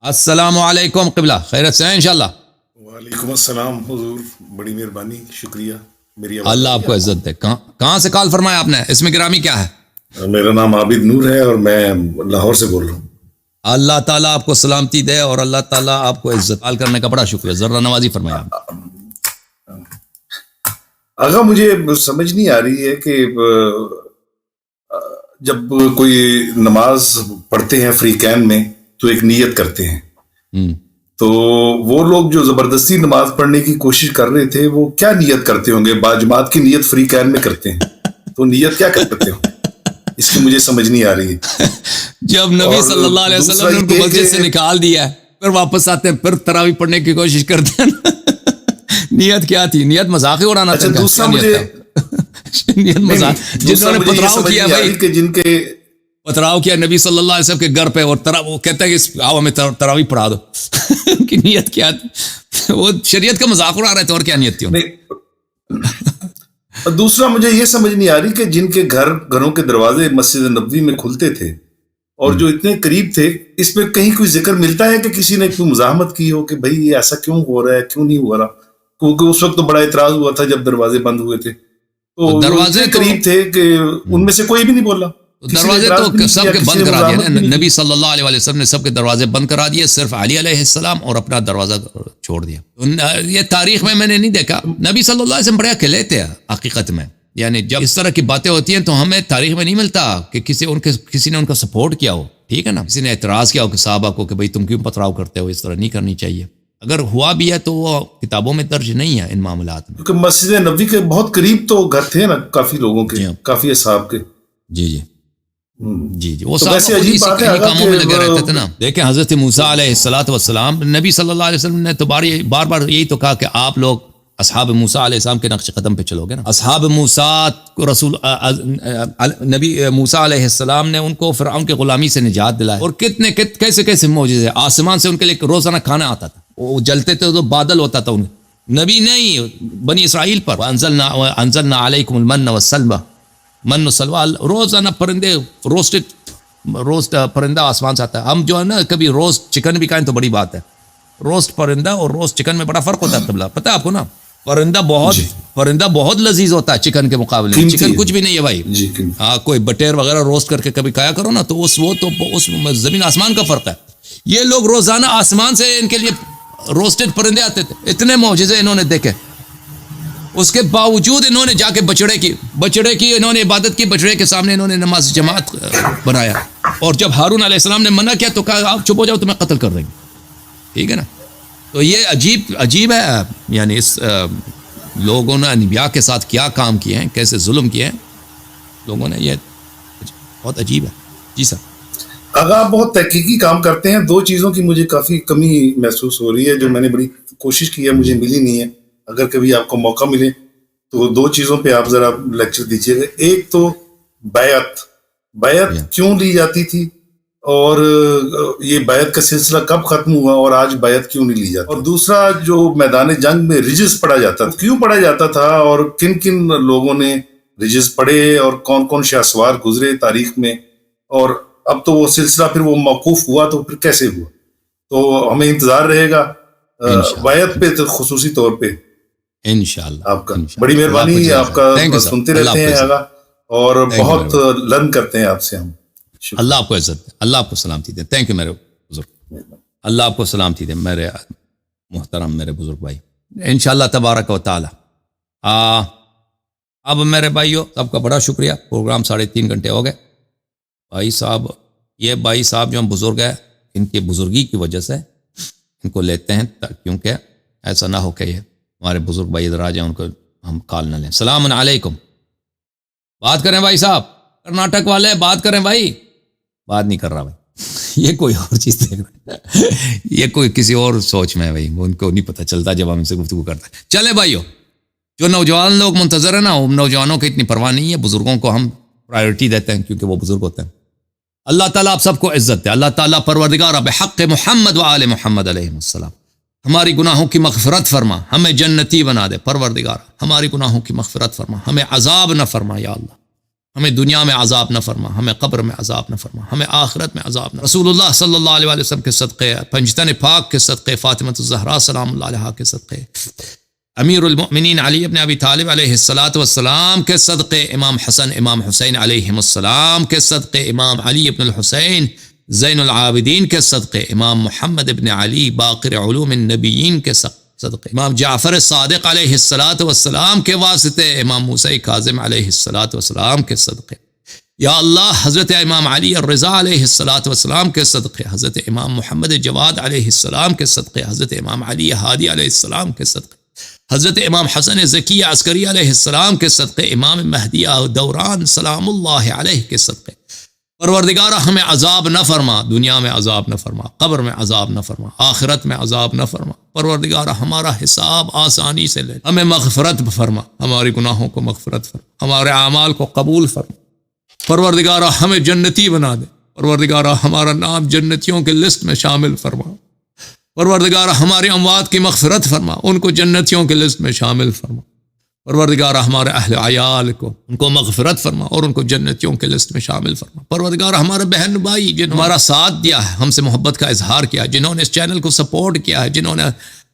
السلام علیکم قبلہ، خیرت سے ہیں انشاءاللہ؟ وعلیکم السلام حضور، بڑی مہربانی، شکریہ۔ میری آواز اللہ آپ کو عزت دے۔ کہاں سے کال فرمایا آپ نے؟ اسم گرامی کیا ہے؟ میرا نام عابد نور ہے اور میں لاہور سے بول رہا ہوں۔ اللہ تعالیٰ آپ کو سلامتی دے اور اللہ تعالیٰ آپ کو عزت کال کرنے کا بڑا شکریہ، ذرا نوازی فرمایا آپ۔ آغا مجھے سمجھ نہیں آ رہی ہے کہ جب کوئی نماز پڑھتے ہیں فری کین میں تو ایک نیت کرتے ہیں، تو وہ لوگ جو زبردستی نماز پڑھنے کی کوشش کر رہے تھے وہ کیا نیت کرتے ہوں گے؟ باجماعت کی نیت فری کین میں کرتے ہیں تو نیت کیا کرتے ہوں؟ اس کی مجھے سمجھ نہیں آ رہی ہے۔ جب نبی صلی اللہ علیہ وسلم نے ان کو مسجد سے نکال دیا ہے، پھر واپس آتے ہیں، پھر تراویح پڑھنے کی کوشش کرتے ہیں۔ نیت کیا تھی؟ نیت مذاق ہی اڑانا تھا۔ دوسرا مجھے نیت مذاق، جنہوں نے پتراؤ کیا بھائی، کہ جن کے پتراؤ کیا نبی صلی اللہ علیہ وسلم کے گھر پہ، اور وہ کہتا ہے کہ آؤ ہمیں تراویح پڑھا دو۔ کی نیت کیا تھی؟ وہ شریعت کا مذاق اڑا رہے تھے، اور کیا نیت تھی؟ دوسرا مجھے یہ سمجھ نہیں آ رہی کہ جن کے گھروں کے دروازے مسجد نبوی میں کھلتے تھے اور جو اتنے قریب تھے، اس میں کہیں کوئی ذکر ملتا ہے کہ کسی نے کوئی مزاحمت کی ہو کہ بھائی یہ ایسا کیوں ہو رہا ہے، کیوں نہیں ہو رہا؟ کیونکہ اس وقت تو بڑا اعتراض ہوا تھا جب دروازے بند ہوئے تھے، تو دروازے قریب تھے کہ ان میں سے کوئی بھی نہیں بولا۔ دروازے تو سب کے بند کرا دیے نا، نبی صلی اللہ علیہ وسلم نے سب کے دروازے بند کرا دیے، صرف علی علیہ السلام اور اپنا دروازہ چھوڑ دیا۔ یہ تاریخ میں نے نہیں دیکھا، نبی صلی اللہ علیہ وسلم بڑے اکیلے تھے حقیقت میں۔ یعنی جب اس طرح کی باتیں ہوتی ہیں تو ہمیں تاریخ میں نہیں ملتا کہ کسی نے ان کا سپورٹ کیا ہو، ٹھیک ہے نا، کسی نے اعتراض کیا ہو کہ صحابہ کو کہ بھئی تم کیوں پتراؤ کرتے ہو، اس طرح نہیں کرنی چاہیے۔ اگر ہوا بھی ہے تو وہ کتابوں میں درج نہیں ہے ان معاملات میں، کیونکہ مسجد نبوی کے بہت قریب تو گھر تھے نا کافی لوگوں کے، کافی اصحاب کے۔ جی جی جی جی، وہ صحابہ اسی کاموں میں لگے رہتے تھے نا۔ دیکھیں حضرت موسیٰ علیہ السلام، نبی صلی اللہ علیہ وسلم نے تو بار بار یہی تو کہا کہ آپ لوگ اصحاب موسیٰ علیہ السلام کے نقش قدم پہ چلو گے نا۔ اصحاب موسیٰ کو نبی موسیٰ علیہ السلام نے ان کو فرعون کے غلامی سے نجات دلایا، اور کیسے معجزے، آسمان سے ان کے لیے روزانہ کھانا آتا تھا، وہ جلتے تھے تو بادل ہوتا تھا، نبی نہیں بنی اسرائیل پر۔ انزلنا علیکم المن والسلوى، من و سلوى، روزانہ پرندے، روسٹ پرندہ آسمان سے آتا ہے۔ ہم جو ہے نا کبھی روسٹ چکن بھی کھائیں تو بڑی بات ہے، روسٹ پرندہ اور روسٹ چکن میں بڑا فرق ہوتا ہے، پتہ ہے آپ کو نا؟ پرندہ بہت لذیذ ہوتا ہے چکن کے مقابلے میں، چکن کچھ بھی نہیں ہے بھائی۔ ہاں، کوئی بٹیر وغیرہ روسٹ کر کے کبھی کھایا کرو نا، تو اس زمین آسمان کا فرق ہے۔ یہ لوگ روزانہ آسمان سے ان کے لیے روسٹڈ پرندے آتے تھے، اتنے معجزے انہوں نے دیکھے، اس کے باوجود انہوں نے جا کے بچڑے کی انہوں نے عبادت کی، بچڑے کے سامنے انہوں نے نماز جماعت بنایا، اور جب ہارون علیہ السلام نے منع کیا تو کہا آپ چپ ہو جاؤ، تمہیں قتل کر دیں گے، ٹھیک ہے نا۔ تو یہ عجیب ہے، یعنی اس لوگوں نے انبیاء کے ساتھ کیا کام کیے ہیں، کیسے ظلم کیے ہیں لوگوں نے، یہ بہت عجیب ہے۔ جی سر۔ اگر آپ بہت تحقیقی کام کرتے ہیں، دو چیزوں کی مجھے کافی کمی محسوس ہو رہی ہے جو میں نے بڑی کوشش کی ہے، مجھے ملی نہیں ہے۔ اگر کبھی آپ کو موقع ملے تو دو چیزوں پہ آپ ذرا لیکچر دیجیے گا۔ ایک تو بیعت کیوں لی جاتی تھی، اور یہ بیعت کا سلسلہ کب ختم ہوا، اور آج بیعت کیوں نہیں لی جاتی، اور دوسرا جو میدان جنگ میں رجز پڑھا جاتا تھا کیوں پڑھا جاتا تھا، اور کن کن لوگوں نے رجز پڑھے، اور کون کون شہسوار گزرے تاریخ میں، اور اب تو وہ سلسلہ پھر وہ موقوف ہوا تو پھر کیسے ہوا۔ تو ہمیں انتظار رہے گا بیعت پہ خصوصی طور پہ انشاءاللہ آپ کا۔ بڑی مہربانی، آپ کا سنتے رہتے ہیں آگا، اور بہت لرن کرتے ہیں آپ سے ہم۔ اللہ آپ کو عزت دے، اللہ آپ کو سلامتی دے۔ تھینک یو میرے بزرگ، اللہ آپ کو سلامتی دے میرے محترم، میرے بزرگ بھائی، انشاءاللہ تبارک و تعالی۔ اب میرے بھائیو سب کا بڑا شکریہ، پروگرام 3.5 گھنٹے ہو گئے۔ بھائی صاحب جو ہم بزرگ ہیں، ان کی بزرگی کی وجہ سے ان کو لیتے ہیں، کیونکہ ایسا نہ ہو کہ یہ ہمارے بزرگ بھائی ادھر آ جائیں، ان کو ہم کال نہ لیں۔ السلام علیکم، بات کریں بھائی صاحب، کرناٹک والے بات کریں بھائی۔ بات نہیں کر رہا بھائی، یہ کوئی اور چیز دیکھ رہا ہے، یہ کوئی کسی اور سوچ میں ہے بھائی، ان کو نہیں پتہ چلتا جب ہم ان سے گفتگو کرتے ہیں۔ چلے بھائیو، جو نوجوان لوگ منتظر ہیں نا، وہ نوجوانوں کی اتنی پرواہ نہیں ہے، بزرگوں کو ہم پرائیورٹی دیتے ہیں کیونکہ وہ بزرگ ہوتے ہیں۔ اللہ تعالیٰ آپ سب کو عزت دے۔ اللہ تعالیٰ پروردگار بحق محمد و آل محمد علیہ السلام ہماری گناہوں کی مغفرت فرما، ہمیں جنتی بنا دے۔ پروردگار ہماری گناہوں کی مغفرت فرما، ہمیں عذاب نہ فرما یا اللہ، ہمیں دنیا میں عذاب نہ فرما، ہمیں قبر میں عذاب نہ فرما، ہمیں آخرت میں عذاب نہ. رسول اللہ صلی اللہ علیہ وسلم کے صدقے، پنجتن پاک کے صدقے، فاطمہ الزہرا سلام اللہ علیہا کے صدقے، امیر المؤمنین علی ابن ابی طالب علیہ السلام کے صدقے، امام حسن امام حسین علیہ السلام کے صدقے، امام علی ابن الحسین زین العابدین کے صدقے، امام محمد ابن علی باقر علوم النبیین کے صدقے، امام جعفر صادق علیہ السلام کے واسطے، امام موسیٰ کاظم علیہ السلام کے صدقے. یا اللہ حضرت امام علی الرضا علیہ السلام کے صدقے، حضرت امام محمد جواد علیہ السلام کے صدقے، حضرت امام علی ہادی علیہ السلام کے صدقے، حضرت امام حسن ذکی عسکری علیہ السلام کے صدقے، امام مہدی دوران سلام اللہ علیہ کے صدقے. پروردگارہ ہمیں عذاب نہ فرما، دنیا میں عذاب نہ فرما، قبر میں عذاب نہ فرما، آخرت میں عذاب نہ فرما. پروردگارہ ہمارا حساب آسانی سے لے، ہمیں مغفرت فرما، ہمارے گناہوں کو مغفرت فرما، ہمارے اعمال کو قبول فرما. پروردگارہ ہمیں جنتی بنا دے، پروردگارہ ہمارا نام جنتیوں کے لسٹ میں شامل فرما. پروردگارہ ہمارے اموات کی مغفرت فرما، ان کو جنتیوں کے لسٹ میں شامل فرما. پروردگارہ ہمارے اہل عیال کو ان کو مغفرت فرما اور ان کو جنتیوں کے لسٹ میں شامل فرما. پروردگارہ ہمارے بہن بھائی جنہوں نے ہمارا ساتھ دیا ہے، ہم سے محبت کا اظہار کیا ہے، جنہوں نے اس چینل کو سپورٹ کیا ہے، جنہوں نے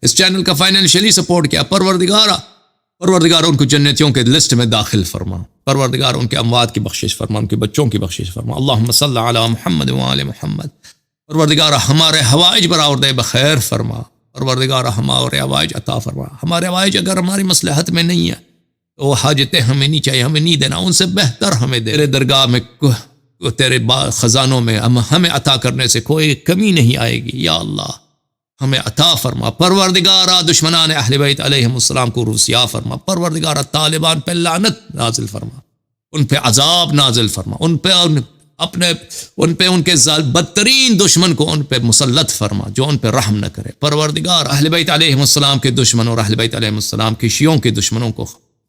اس چینل کا فائنینشلی سپورٹ کیا، پروردگارہ ان کو جنتیوں کے لسٹ میں داخل فرما. پروردگار ان کے اموات کی بخشش فرما، ان کے بچوں کی بخشش فرما. اللہم صلی علی محمد وآل محمد. پروردگار ہمارے حوائج برآورد بخیر فرما. پروردگار ہمارے حوائج عطا فرما. ہمارے حوائج اگر ہماری مصلحت میں نہیں ہے تو وہ حاجتیں ہمیں نہیں چاہیے، ہمیں نہیں دینا، ان سے بہتر ہمیں دے. تیرے درگاہ میں تیرے خزانوں میں ہمیں عطا کرنے سے کوئی کمی نہیں آئے گی. یا اللہ ہمیں عطا فرما. پروردگارہ دشمنان اہل بیت علیہ السلام کو رسوا فرما. پروردگارہ طالبان پہ لعنت نازل فرما، ان پہ عذاب نازل فرما، ان پہ ان کے بدترین دشمن کو ان پہ مسلط فرما جو ان پہ رحم نہ کرے. پروردگار اہل بیت علیہ السلام کے دشمنوں اور اہل بیت علیہ السلام کے شیعوں کے دشمنوں کو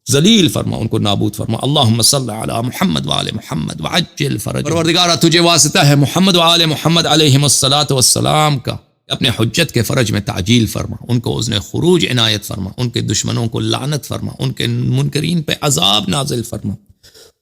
ذلیل فرما، ان کو نابود فرما. اللہم صلی علی محمد وآل محمد وعجل فرج. پروردگارہ تجھے واسطہ ہے محمد وآل محمد علیہ السلام کا، اپنے حجت کے فرج میں تعجیل فرما، ان کو اذن خروج عنایت فرما، ان کے دشمنوں کو لعنت فرما، ان کے منکرین پہ عذاب نازل فرما،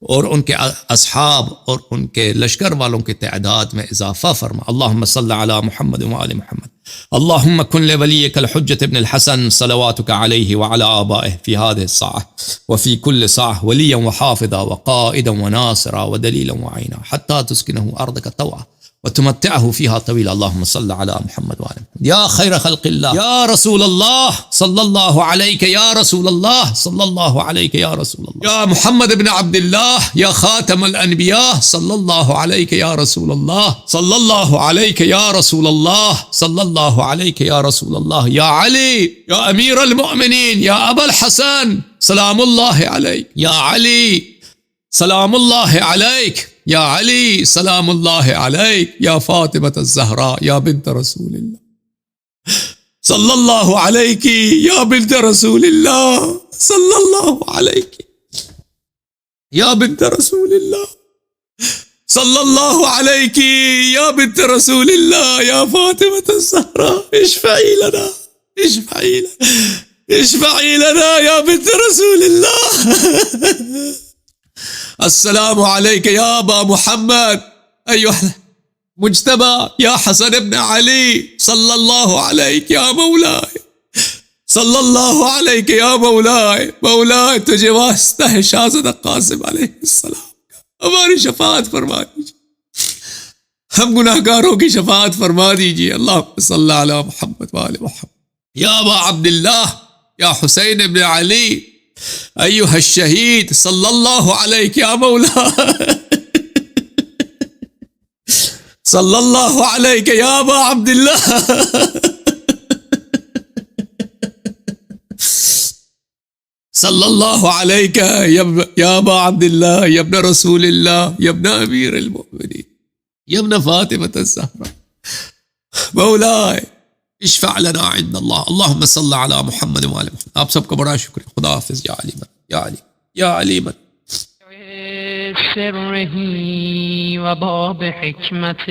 اور ان کے اصحاب اور ان کے لشکر والوں کی تعداد میں اضافہ فرما. اللہم صلی علی محمد وآل محمد. اللہم کن لولیک الحجت ابن الحسن صلواتک علیہ وعلی آبائہ فی هذه الساعة وفی کل ساعة ولیا وحافظا وقائدا وناصرا ودلیلا وعینا حتی تسکنہ ارضک طوعا وتمتعه فيها طويلا. اللهم صل على محمد وعلى محمد. يا خير خلق الله، يا رسول الله صلى الله عليك، يا رسول الله صلى الله عليك، يا رسول الله، يا محمد بن عبد الله، يا خاتم الأنبياء صلى الله عليك، يا رسول الله صلى الله عليك، يا رسول الله صلى الله عليك، يا رسول الله، يا علي، يا أمير المؤمنين، يا أبا الحسن سلام الله عليك، يا علي سلام الله عليك، یا علی سلام اللہ علیک، یا فاطمۃ الزہراء یا بنت رسول اللہ صلی اللہ علیک، یا بنت رسول اللہ صلی اللہ علیک، یا بنت رسول اللہ صلی اللہ علیک، یا بنت رسول اللہ، یا فاطمۃ الزہراء اشفعی لنا، اشفعی لنا، اشفعی لنا یا بنت رسول اللہ. السلام علیک یا ابا محمد ایوہ مجتبی یا حسن ابن علی صلی اللہ علیک یا مولائے، صلی اللہ علیک یا مولائے. مولائے تجھے واسطہ ہے شاہزادہ قاسم علیہ السلام کا، ہماری شفاعت فرما دیجیے، ہم گناہگاروں کی شفاعت فرما دیجیے. اللہم صلی علی محمد وآل محمد. یا ابا عبداللہ یا حسین ابن علی ایوہ الشہید صلی اللہ علیک یا مولا، صلی اللہ علیک یا ابا عبداللہ، صلی اللہ علیک یا ابا عبداللہ، یا ابن رسول اللہ، یا ابن امیر المؤمنین، یا ابن فاطمۃ الزہراء. مولائے اشفع لنا عند اللہ. اللہم صلی علی محمد وآل محمد. آپ سب کا بڑا شکریہ. خدا حافظ. یا علی من، یا علی، یا علی من. سرہی و باب حکمت